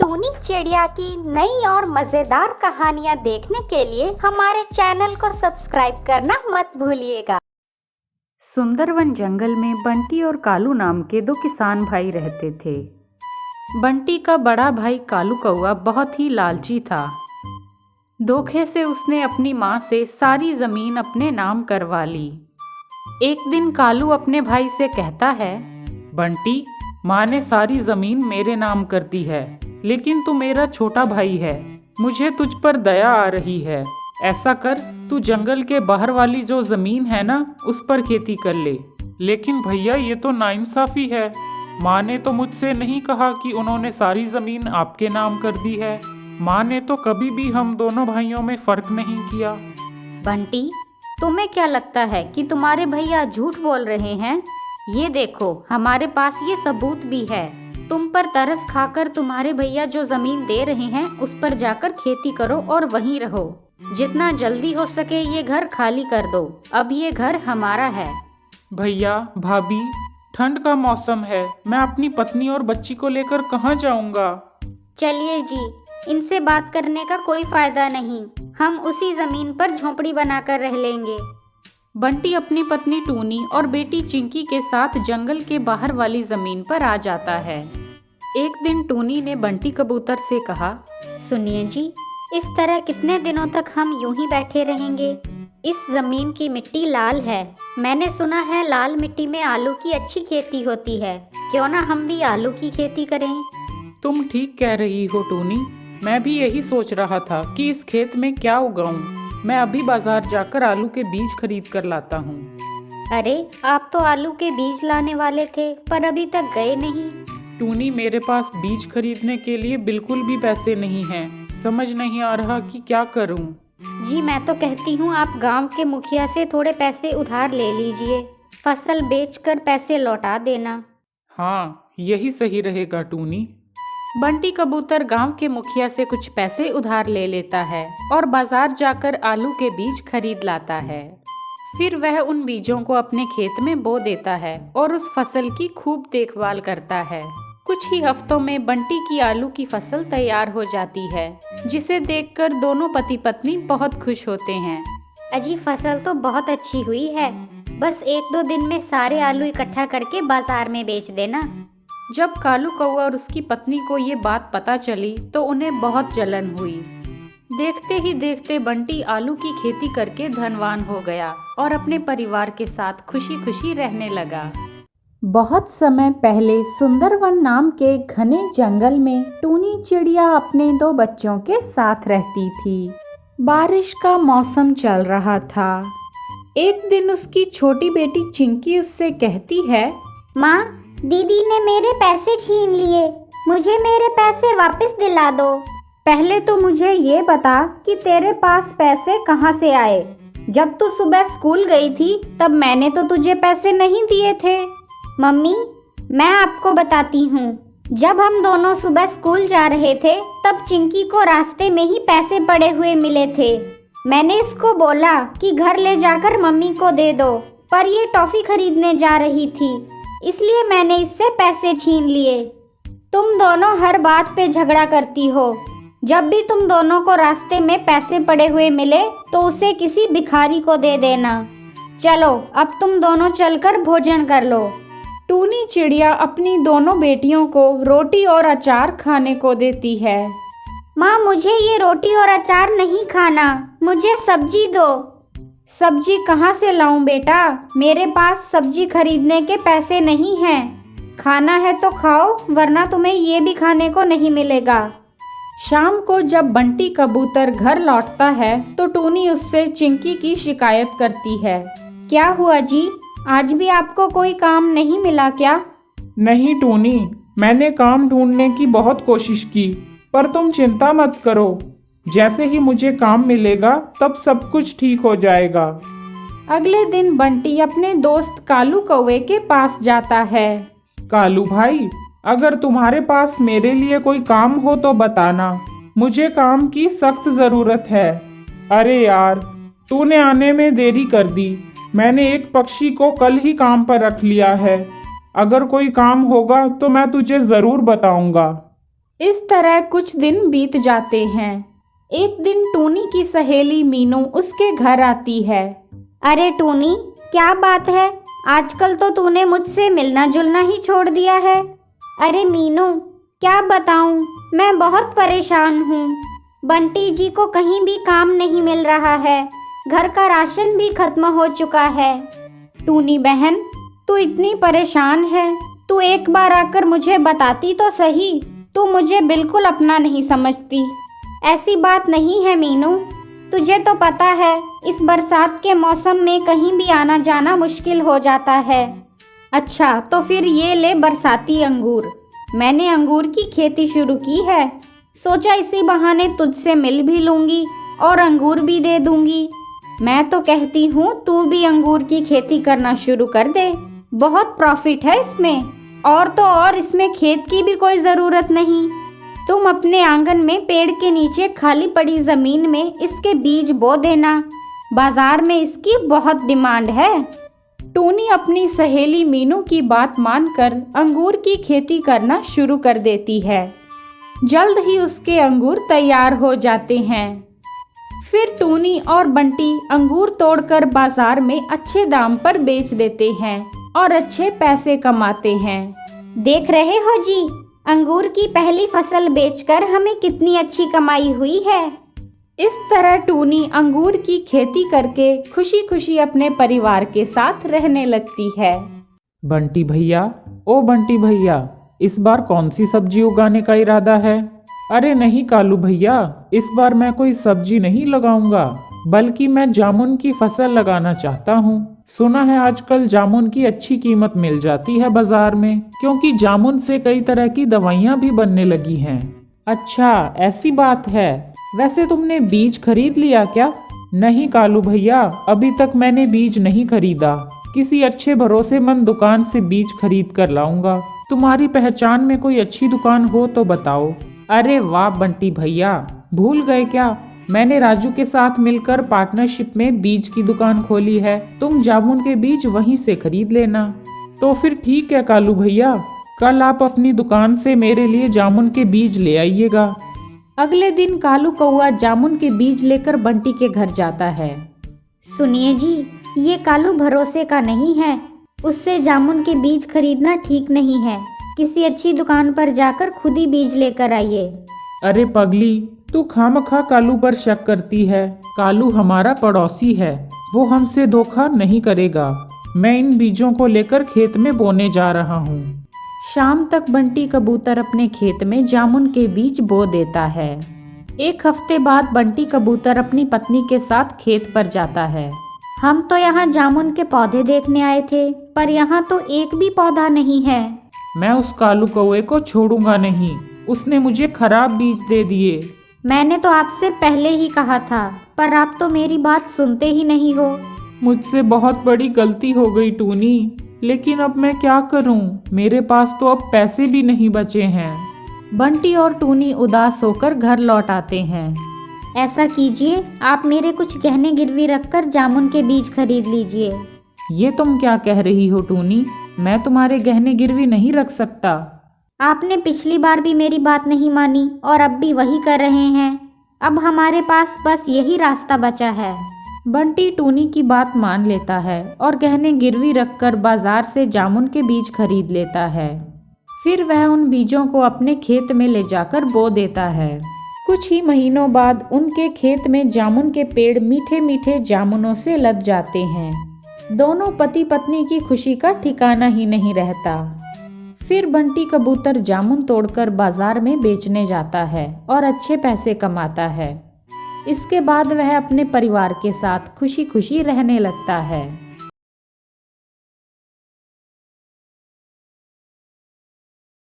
टूनी चिड़िया की नई और मजेदार कहानियाँ देखने के लिए हमारे चैनल को सब्सक्राइब करना मत भूलिएगा। सुंदरवन जंगल में बंटी और कालू नाम के दो किसान भाई रहते थे। बंटी का बड़ा भाई कालू कौआ बहुत ही लालची था। धोखे से उसने अपनी माँ से सारी जमीन अपने नाम करवा ली। एक दिन कालू अपने भाई से कहता है, बंटी, माँ ने सारी जमीन मेरे नाम कर दी है, लेकिन तू मेरा छोटा भाई है, मुझे तुझ पर दया आ रही है। ऐसा कर, तू जंगल के बाहर वाली जो जमीन है ना, उस पर खेती कर ले। लेकिन भैया, ये तो नाइंसाफी है। माँ ने तो मुझसे नहीं कहा कि उन्होंने सारी जमीन आपके नाम कर दी है। माँ ने तो कभी भी हम दोनों भाइयों में फर्क नहीं किया। बंटी, तुम्हें क्या लगता है कि तुम्हारे भैया झूठ बोल रहे हैं? ये देखो, हमारे पास ये सबूत भी है। तुम पर तरस खाकर तुम्हारे भैया जो जमीन दे रहे हैं, उस पर जाकर खेती करो और वहीं रहो। जितना जल्दी हो सके ये घर खाली कर दो। अब ये घर हमारा है। भैया, भाभी, ठंड का मौसम है, मैं अपनी पत्नी और बच्ची को लेकर कहाँ जाऊँगा? चलिए जी, इनसे बात करने का कोई फायदा नहीं। हम उसी जमीन पर झोपड़ी बनाकर रह लेंगे। बंटी अपनी पत्नी टूनी और बेटी चिंकी के साथ जंगल के बाहर वाली जमीन पर आ जाता है। एक दिन टूनी ने बंटी कबूतर से कहा, सुनिए जी, इस तरह कितने दिनों तक हम यूं ही बैठे रहेंगे? इस जमीन की मिट्टी लाल है। मैंने सुना है लाल मिट्टी में आलू की अच्छी खेती होती है। क्यों ना हम भी आलू की खेती करें? तुम ठीक कह रही हो टूनी, मैं भी यही सोच रहा था कि इस खेत में क्या उगाऊं। मैं अभी बाजार जाकर आलू के बीज खरीद कर लाता हूँ। अरे, आप तो आलू के बीज लाने वाले थे, पर अभी तक गए नहीं। टूनी, मेरे पास बीज खरीदने के लिए बिल्कुल भी पैसे नहीं हैं। समझ नहीं आ रहा कि क्या करूँ। जी, मैं तो कहती हूँ आप गांव के मुखिया से थोड़े पैसे उधार ले लीजिए। फसल बेचकर पैसे लौटा देना। हाँ, यही सही रहेगा टूनी। बंटी कबूतर गांव के मुखिया से कुछ पैसे उधार ले लेता है और बाजार जाकर आलू के बीज खरीद लाता है। फिर वह उन बीजों को अपने खेत में बो देता है और उस फसल की खूब देखभाल करता है। कुछ ही हफ्तों में बंटी की आलू की फसल तैयार हो जाती है, जिसे देखकर दोनों पति पत्नी बहुत खुश होते हैं। अजी, फसल तो बहुत अच्छी हुई है। बस 1-2 दिन में सारे आलू इकट्ठा करके बाजार में बेच देना। जब कालू कौआ और उसकी पत्नी को ये बात पता चली तो उन्हें बहुत जलन हुई। देखते ही देखते बंटी आलू की खेती करके धनवान हो गया और अपने परिवार के साथ खुशी खुशी रहने लगा। बहुत समय पहले सुंदरवन नाम के घने जंगल में टूनी चिड़िया अपने 2 बच्चों के साथ रहती थी। बारिश का मौसम चल रहा था। एक दिन उसकी छोटी बेटी चिंकी उससे कहती है, माँ, दीदी ने मेरे पैसे छीन लिए। मुझे मेरे पैसे वापस दिला दो। पहले तो मुझे ये बता कि तेरे पास पैसे कहाँ से आए? जब तू सुबह स्कूल गई थी तब मैंने तो तुझे पैसे नहीं दिए थे। मम्मी, मैं आपको बताती हूँ। जब हम दोनों सुबह स्कूल जा रहे थे तब चिंकी को रास्ते में ही पैसे पड़े हुए मिले थे। मैंने इसको बोला कि घर ले जाकर मम्मी को दे दो, पर ये टॉफ़ी खरीदने जा रही थी, इसलिए मैंने इससे पैसे छीन लिए। तुम दोनों हर बात पे झगड़ा करती हो। जब भी तुम दोनों को रास्ते में पैसे पड़े हुए मिले तो उसे किसी भिखारी को दे देना। चलो, अब तुम दोनों चलकर भोजन कर लो। टूनी चिड़िया अपनी दोनों बेटियों को रोटी और अचार खाने को देती है। माँ, मुझे ये रोटी और अचार नहीं खाना, मुझे सब्जी दो। सब्जी कहाँ से लाऊं बेटा? मेरे पास सब्जी खरीदने के पैसे नहीं हैं। खाना है तो खाओ, वरना तुम्हें ये भी खाने को नहीं मिलेगा। शाम को जब बंटी कबूतर घर लौटता है तो टूनी उससे चिंकी की शिकायत करती है। क्या हुआ जी, आज भी आपको कोई काम नहीं मिला क्या? नहीं टूनी, मैंने काम ढूंढने की बहुत कोशिश की, पर तुम चिंता मत करो। जैसे ही मुझे काम मिलेगा तब सब कुछ ठीक हो जाएगा। अगले दिन बंटी अपने दोस्त कालू कौवे के पास जाता है। कालू भाई, अगर तुम्हारे पास मेरे लिए कोई काम हो तो बताना, मुझे काम की सख्त ज़रूरत है। अरे यार, तूने आने में देरी कर दी। मैंने एक पक्षी को कल ही काम पर रख लिया है। अगर कोई काम होगा तो मैं तुझे ज़रूर बताऊंगा। इस तरह कुछ दिन बीत जाते हैं। एक दिन टूनी की सहेली मीनू उसके घर आती है। अरे टूनी, क्या बात है? आजकल तो तूने मुझसे मिलना जुलना ही छोड़ दिया है। अरे मीनू, क्या बताऊं, मैं बहुत परेशान हूँ। बंटी जी को कहीं भी काम नहीं मिल रहा है, घर का राशन भी खत्म हो चुका है। टूनी बहन, तू इतनी परेशान है, तू एक बार आकर मुझे बताती तो सही। तू मुझे बिल्कुल अपना नहीं समझती। ऐसी बात नहीं है मीनू, तुझे तो पता है इस बरसात के मौसम में कहीं भी आना जाना मुश्किल हो जाता है। अच्छा, तो फिर ये ले बरसाती अंगूर। मैंने अंगूर की खेती शुरू की है, सोचा इसी बहाने तुझसे मिल भी लूँगी और अंगूर भी दे दूँगी। मैं तो कहती हूँ तू भी अंगूर की खेती करना शुरू कर दे, बहुत प्रॉफिट है इसमें। और तो और इसमें खेत की भी कोई ज़रूरत नहीं। तुम अपने आंगन में पेड़ के नीचे खाली पड़ी ज़मीन में इसके बीज बो देना, बाज़ार में इसकी बहुत डिमांड है। टूनी अपनी सहेली मीनू की बात मानकर अंगूर की खेती करना शुरू कर देती है। जल्द ही उसके अंगूर तैयार हो जाते हैं। फिर टूनी और बंटी अंगूर तोड़कर बाजार में अच्छे दाम पर बेच देते हैं और अच्छे पैसे कमाते हैं। देख रहे हो जी, अंगूर की पहली फसल बेचकर हमें कितनी अच्छी कमाई हुई है। इस तरह टूनी अंगूर की खेती करके खुशी खुशी अपने परिवार के साथ रहने लगती है। बंटी भैया, ओ बंटी भैया, इस बार कौन सी सब्जी उगाने का इरादा है? अरे नहीं कालू भैया, इस बार मैं कोई सब्जी नहीं लगाऊंगा, बल्कि मैं जामुन की फसल लगाना चाहता हूँ। सुना है आजकल जामुन की अच्छी कीमत मिल जाती है बाजार में, क्योंकि जामुन से कई तरह की दवाइयाँ भी बनने लगी हैं। अच्छा, ऐसी बात है। वैसे तुमने बीज खरीद लिया क्या? नहीं कालू भैया, अभी तक मैंने बीज नहीं खरीदा। किसी अच्छे भरोसेमंद दुकान से बीज खरीद कर लाऊंगा। तुम्हारी पहचान में कोई अच्छी दुकान हो तो बताओ। अरे वाह बंटी भैया, भूल गए क्या? मैंने राजू के साथ मिलकर पार्टनरशिप में बीज की दुकान खोली है। तुम जामुन के बीज वहीं से खरीद लेना। तो फिर ठीक है कालू भैया, कल आप अपनी दुकान से मेरे लिए जामुन के बीज ले आइएगा। अगले दिन कालू कौआ जामुन के बीज लेकर बंटी के घर जाता है। सुनिए जी, ये कालू भरोसे का नहीं है, उससे जामुन के बीज खरीदना ठीक नहीं है। किसी अच्छी दुकान पर जाकर खुद ही बीज लेकर आइए। अरे पगली, तू खामखा कालू पर शक करती है। कालू हमारा पड़ोसी है, वो हमसे धोखा नहीं करेगा। मैं इन बीजों को लेकर खेत में बोने जा रहा हूँ। शाम तक बंटी कबूतर अपने खेत में जामुन के बीज बो देता है। एक हफ्ते बाद बंटी कबूतर अपनी पत्नी के साथ खेत पर जाता है। हम तो यहाँ जामुन के पौधे देखने आए थे, पर यहाँ तो एक भी पौधा नहीं है। मैं उस कालू कौवे को छोड़ूंगा नहीं, उसने मुझे खराब बीज दे दिए। मैंने तो आपसे पहले ही कहा था, पर आप तो मेरी बात सुनते ही नहीं हो। मुझसे बहुत बड़ी गलती हो गई टूनी, लेकिन अब मैं क्या करूं? मेरे पास तो अब पैसे भी नहीं बचे हैं। बंटी और टूनी उदास होकर घर लौट आते हैं। ऐसा कीजिए, आप मेरे कुछ गहने गिरवी रखकर जामुन के बीज खरीद लीजिए। ये तुम क्या कह रही हो टूनी? मैं तुम्हारे गहने गिरवी नहीं रख सकता। आपने पिछली बार भी मेरी बात नहीं मानी और अब भी वही कर रहे हैं। अब हमारे पास बस यही रास्ता बचा है। बंटी टूनी की बात मान लेता है और गहने गिरवी रखकर बाजार से जामुन के बीज खरीद लेता है। फिर वह उन बीजों को अपने खेत में ले जाकर बो देता है। कुछ ही महीनों बाद उनके खेत में जामुन के पेड़ मीठे मीठे जामुनों से लद जाते हैं। दोनों पति पत्नी की खुशी का ठिकाना ही नहीं रहता। फिर बंटी कबूतर जामुन तोड़कर बाजार में बेचने जाता है और अच्छे पैसे कमाता है। इसके बाद वह अपने परिवार के साथ खुशी खुशी रहने लगता है।